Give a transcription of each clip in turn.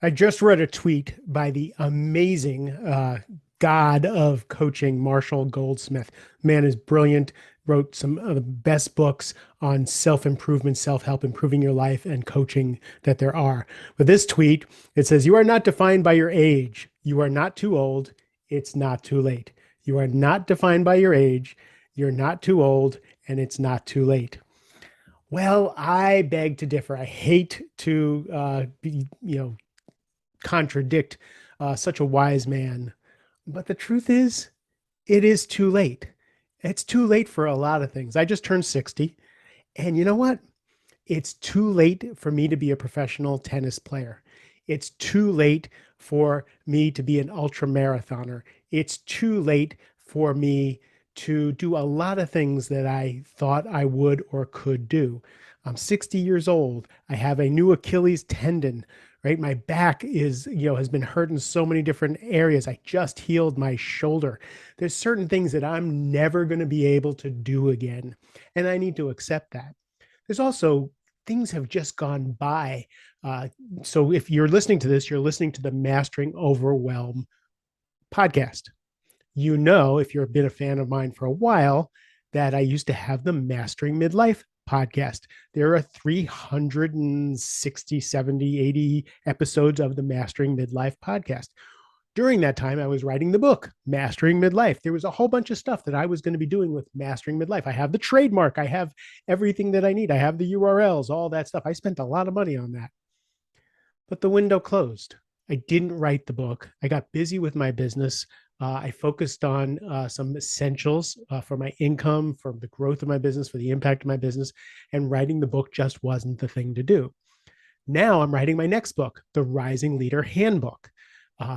I just read a tweet by the amazing god of coaching, Marshall Goldsmith. Man is brilliant, wrote some of the best books on self-improvement, self-help, improving your life, and coaching that there are. With this tweet, it says, "You are not defined by your age. You are not too old. It's not too late. You are not defined by your age. You're not too old, and it's not too late." Well, I beg to differ. I hate to contradict such a wise man. But the truth is, it is too late. It's too late for a lot of things. I just turned 60. And you know what? It's too late for me to be a professional tennis player. It's too late for me to be an ultra marathoner. It's too late for me to do a lot of things that I thought I would or could do. I'm 60 years old. I have a new Achilles tendon, right? My back has been hurt in so many different areas. I just healed my shoulder. There's certain things that I'm never going to be able to do again. And I need to accept that. There's also things have just gone by. Uh, so if you're listening to this, you're listening to the Mastering Overwhelm podcast. You know, if you've been a fan of mine for a while, that I used to have the Mastering Midlife podcast. There are 360, 70, 80 episodes of the Mastering Midlife podcast. During that time, I was writing the book, Mastering Midlife. There was a whole bunch of stuff that I was going to be doing with Mastering Midlife. I have the trademark, I have everything that I need, I have the URLs, all that stuff. I spent a lot of money on that, but the window closed. I didn't write the book. I got busy with my business. I focused on some essentials for my income, for the growth of my business, for the impact of my business, and writing the book just wasn't the thing to do. Now I'm writing my next book, The Rising Leader Handbook.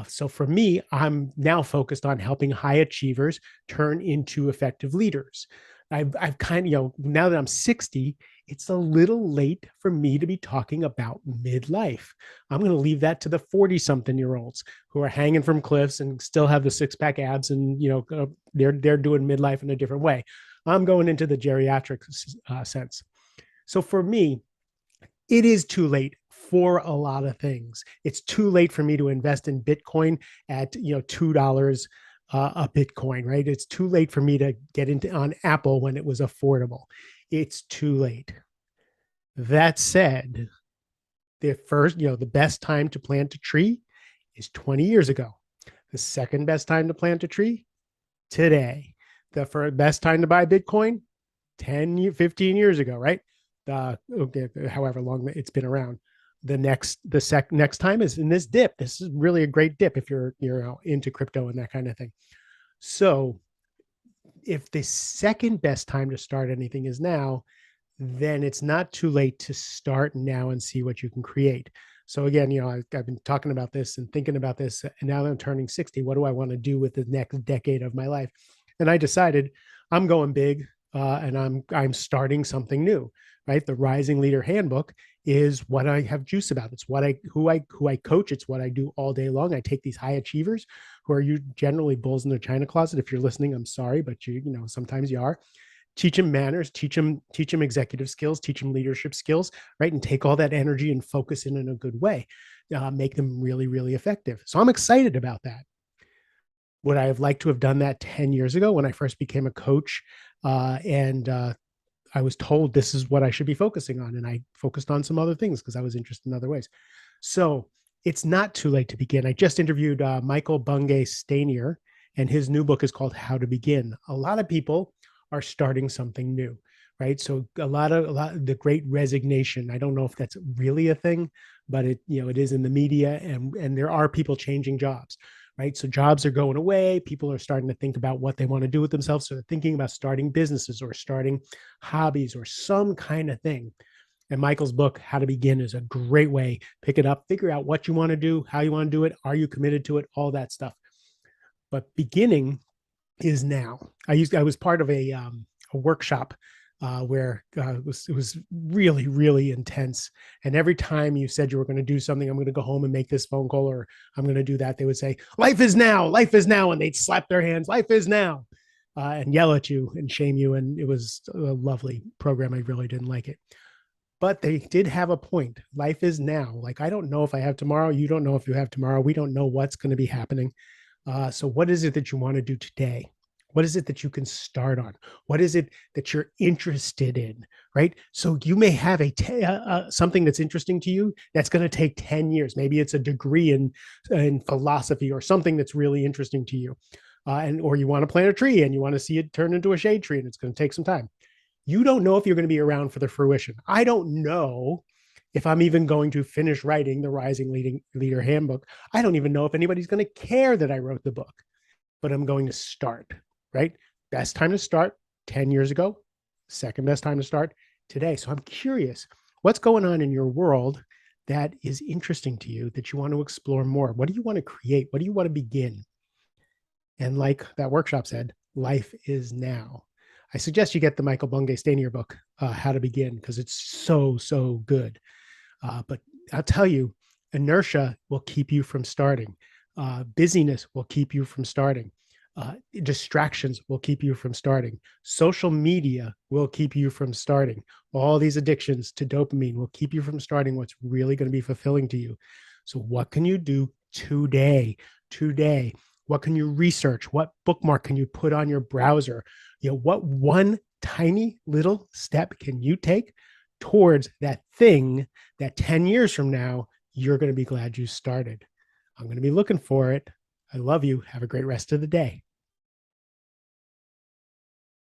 So for me, I'm now focused on helping high achievers turn into effective leaders. I've kind of, now that I'm 60, it's a little late for me to be talking about midlife. I'm going to leave that to the 40 something year olds who are hanging from cliffs and still have the six pack abs, and they're doing midlife in a different way. I'm going into the geriatric sense. So for me, it is too late for a lot of things. It's too late for me to invest in Bitcoin at $2 a Bitcoin, right? It's too late for me to get into on Apple when it was affordable. It's too late. That said, the best time to plant a tree is 20 years ago. The second best time to plant a tree, today. The best time to buy Bitcoin, 15 years ago, right? Okay, however long it's been around. Next time is in this dip. This is really a great dip if you're into crypto and that kind of thing. So if the second best time to start anything is now, then it's not too late to start now and see what you can create. So again, I've been talking about this and thinking about this, and now that I'm turning 60, what do I want to do with the next decade of my life? And I decided I'm going big, and I'm starting something new, right? The Rising Leader Handbook is what I have juice about. It's who I coach. It's what I do all day long. I take these high achievers who are you generally bulls in their china closet. If you're listening, I'm sorry, but sometimes you are. Teach them manners, teach them executive skills, teach them leadership skills, right? And take all that energy and focus in a good way, make them really, really effective. So I'm excited about that. Would I have liked to have done that 10 years ago when I first became a coach? And I was told this is what I should be focusing on. And I focused on some other things because I was interested in other ways. So it's not too late to begin. I just interviewed Michael Bungay Stanier, and his new book is called How to Begin. A lot of people are starting something new, right? So a lot of the great resignation. I don't know if that's really a thing, but it is in the media, and there are people changing jobs, right? So jobs are going away. People are starting to think about what they want to do with themselves. So they're thinking about starting businesses or starting hobbies or some kind of thing. And Michael's book, How to Begin, is a great way. Pick it up, figure out what you want to do, how you want to do it, are you committed to it, all that stuff. But beginning is now. I was part of a workshop where it was really, really intense. And every time you said you were going to do something, I'm going to go home and make this phone call, or I'm going to do that, they would say, life is now, and they'd slap their hands, life is now, and yell at you and shame you. And it was a lovely program. I really didn't like it. but they did have a point. Life is now. Like, I don't know if I have tomorrow. You don't know if you have tomorrow. We don't know what's going to be happening. So, what is it that you want to do today? What is it that you can start on? What is it that you're interested in? Right. So, you may have something that's interesting to you that's going to take 10 years. Maybe it's a degree in philosophy or something that's really interesting to you. Or you want to plant a tree and you want to see it turn into a shade tree, and it's going to take some time. You don't know if you're going to be around for the fruition. I don't know if I'm even going to finish writing the Rising Leader Handbook. I don't even know if anybody's going to care that I wrote the book, but I'm going to start, right? Best time to start 10 years ago, second best time to start today. So I'm curious, what's going on in your world that is interesting to you that you want to explore more? What do you want to create? What do you want to begin? And like that workshop said, life is now. I suggest you get the Michael Bungay Stanier book, How to Begin, because it's so, so good. But I'll tell you, inertia will keep you from starting. Busyness will keep you from starting. Distractions will keep you from starting. Social media will keep you from starting. All these addictions to dopamine will keep you from starting what's really going to be fulfilling to you. So what can you do today? Today, what can you research? What bookmark can you put on your browser? What one tiny little step can you take towards that thing that 10 years from now, you're going to be glad you started? I'm going to be looking for it. I love you. Have a great rest of the day.